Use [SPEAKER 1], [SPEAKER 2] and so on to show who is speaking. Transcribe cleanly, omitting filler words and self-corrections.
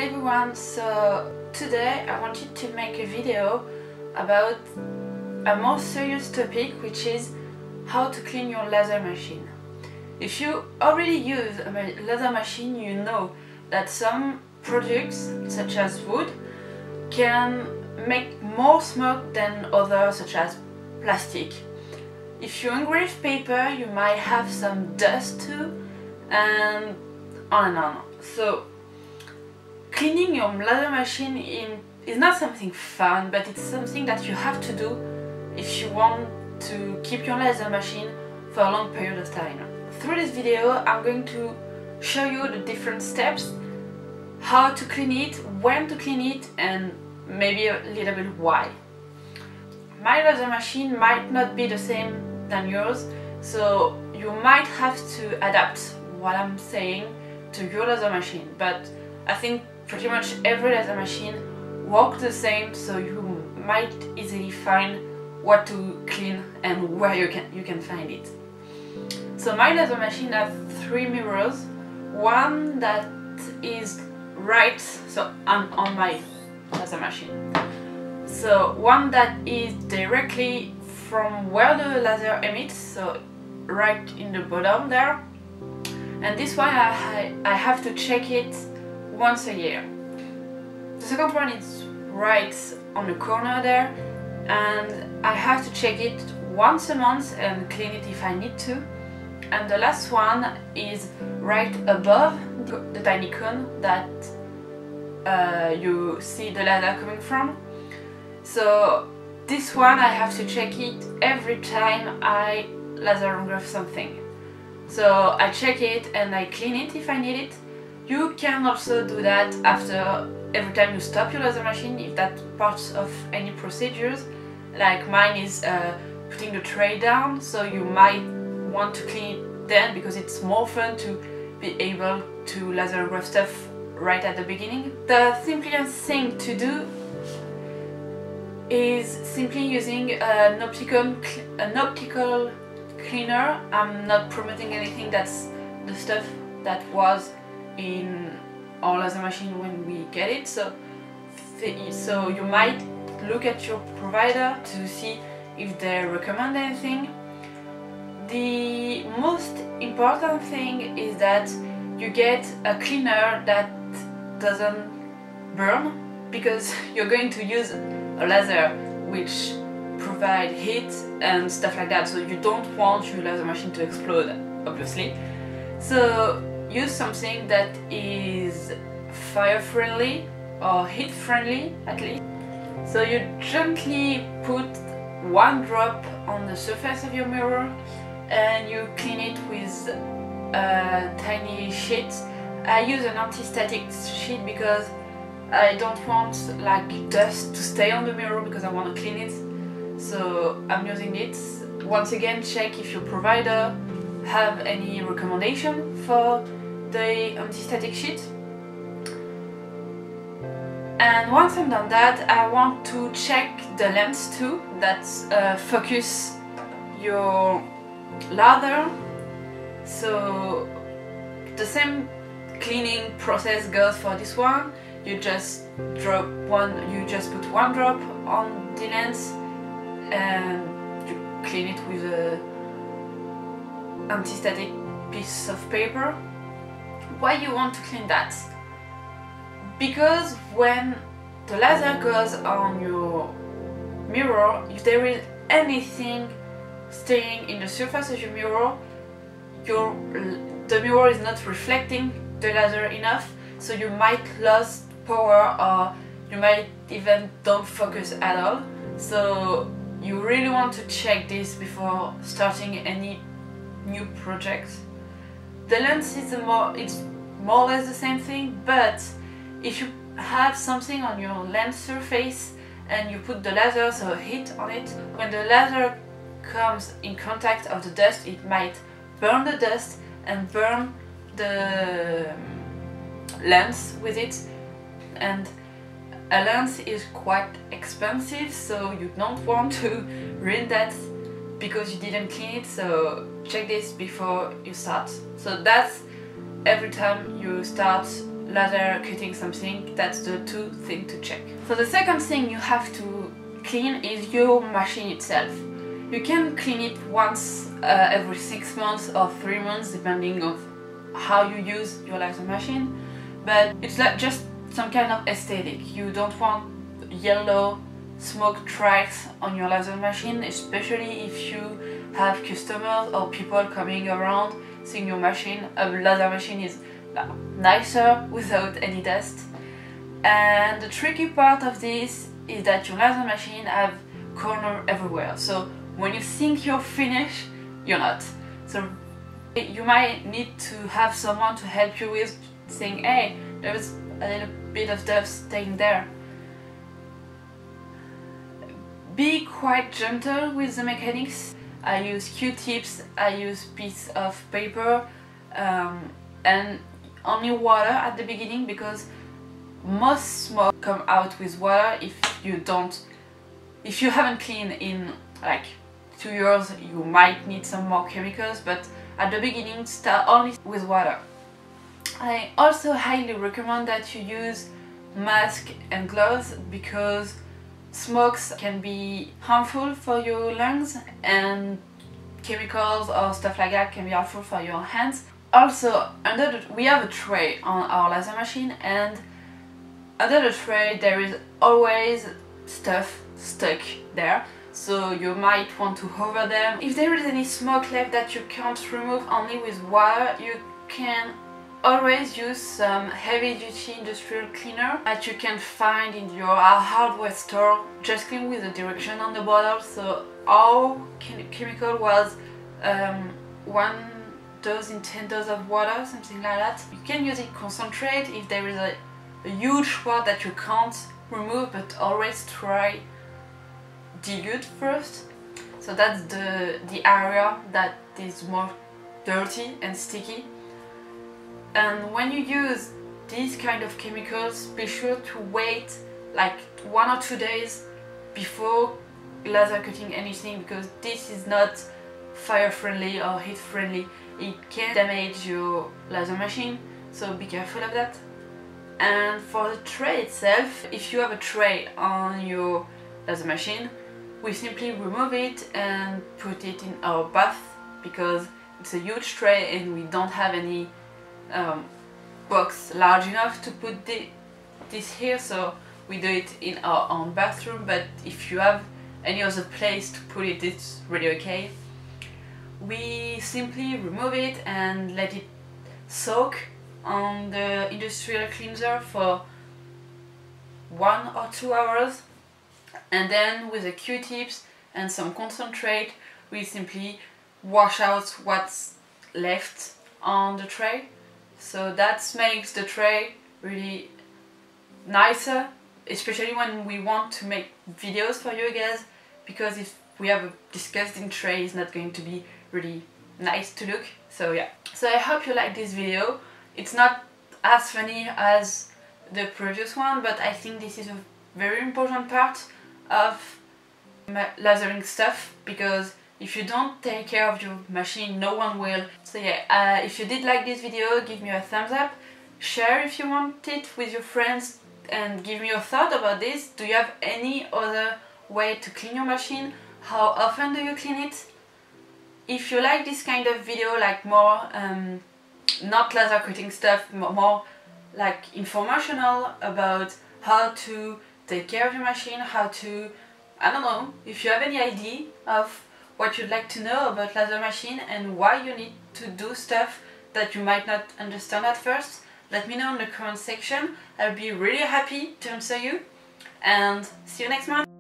[SPEAKER 1] Hi everyone, so today I wanted to make a video about a more serious topic, which is how to clean your laser machine. If you already use a laser machine, you know that some products, such as wood, can make more smoke than others, such as plastic. If you engrave paper, you might have some dust too, and on and on. So cleaning your laser machine is not something fun, but it's something that you have to do if you want to keep your laser machine for a long period of time. Through this video, I'm going to show you the different steps, how to clean it, when to clean it, and maybe a little bit why. My laser machine might not be the same than yours, so you might have to adapt what I'm saying to your laser machine, but I think pretty much every laser machine works the same, so you might easily find what to clean and where you can find it. So my laser machine has 3 mirrors, one that is right on my laser machine. So one that is directly from where the laser emits, so right in the bottom there, and this one I have to check it once a year. The second one is right on the corner there, and I have to check it once a month and clean it if I need to. And the last one is right above the tiny cone that you see the laser coming from. So this one I have to check it every time I laser engrave something. So I check it and I clean it if I need it. You can also do that after every time you stop your laser machine, if that's part of any procedures. Like mine is putting the tray down, so you might want to clean it then because it's more fun to be able to laser engrave stuff right at the beginning. The simplest thing to do is simply using an optical cleaner. I'm not promoting anything, that's the stuff that was in our laser machine when we get it, so you might look at your provider to see if they recommend anything. The most important thing is that you get a cleaner that doesn't burn, because you're going to use a laser which provide heat and stuff like that, so you don't want your laser machine to explode, obviously. So use something that is fire friendly or heat friendly at least. So you gently put 1 drop on the surface of your mirror and you clean it with a tiny sheet. I use an anti-static sheet because I don't want like dust to stay on the mirror because I want to clean it. So I'm using it. Once again, check if your provider have any recommendation for the anti-static sheet. And once I'm done that, I want to check the lens too, that focus your lather. So the same cleaning process goes for this one. You just put 1 drop on the lens and you clean it with a anti-static piece of paper. Why you want to clean that? Because when the laser goes on your mirror, if there is anything staying in the surface of your mirror, the mirror is not reflecting the laser enough, so you might lose power or you might even don't focus at all. So you really want to check this before starting any new project. The lens is more or less the same thing, but if you have something on your lens surface and you put the laser, so heat on it, when the laser comes in contact of the dust, it might burn the dust and burn the lens with it. And a lens is quite expensive, so you don't want to ruin that because you didn't clean it, so check this before you start. So that's every time you start laser cutting something, that's the two things to check. So the second thing you have to clean is your machine itself. You can clean it once every 6 months or 3 months depending on how you use your laser machine, but it's not just some kind of aesthetic. You don't want yellow smoke tracks on your laser machine, especially if you have customers or people coming around seeing your machine. A laser machine is nicer without any dust. And the tricky part of this is that your laser machine have corners everywhere, so when you think you're finished, you're not. So you might need to have someone to help you with saying, hey, there's a little bit of dust staying there. Be quite gentle with the mechanics. I use Q-tips, I use piece of paper and only water at the beginning, because most smoke come out with water. If you haven't cleaned in like 2 years, you might need some more chemicals, but at the beginning start only with water. I also highly recommend that you use mask and gloves, because smokes can be harmful for your lungs and chemicals or stuff like that can be harmful for your hands. Also, we have a tray on our laser machine, and under the tray there is always stuff stuck there, so you might want to hover them. If there is any smoke left that you can't remove only with water, you can always use some heavy-duty industrial cleaner that you can find in your hardware store. Just clean with the direction on the bottle. So our chemical was 1 dose in 10 doses of water, something like that. You can use it concentrate if there is a huge part that you can't remove, but always try dilute first. So that's the area that is more dirty and sticky. And when you use these kind of chemicals, be sure to wait like 1 or 2 days before laser cutting anything, because this is not fire friendly or heat friendly. It can damage your laser machine, so be careful of that. And for the tray itself, if you have a tray on your laser machine, we simply remove it and put it in our bath, because it's a huge tray and we don't have any box large enough to put this here, so we do it in our own bathroom. But if you have any other place to put it, it's really okay. We simply remove it and let it soak on the industrial cleanser for 1 or 2 hours, and then with the Q-tips and some concentrate we simply wash out what's left on the tray. So that makes the tray really nicer, especially when we want to make videos for you guys, because if we have a disgusting tray, it's not going to be really nice to look. So yeah, so I hope you like this video. It's not as funny as the previous one, but I think this is a very important part of lasering stuff, because if you don't take care of your machine, no one will. So yeah, if you did like this video, give me a thumbs up, share if you want it with your friends, and give me your thought about this. Do you have any other way to clean your machine? How often do you clean it? If you like this kind of video, like more not laser cutting stuff, more like informational about how to take care of your machine, how to, I don't know, if you have any idea of what you'd like to know about laser machine and why you need to do stuff that you might not understand at first, let me know in the comment section. I'll be really happy to answer you, and see you next month.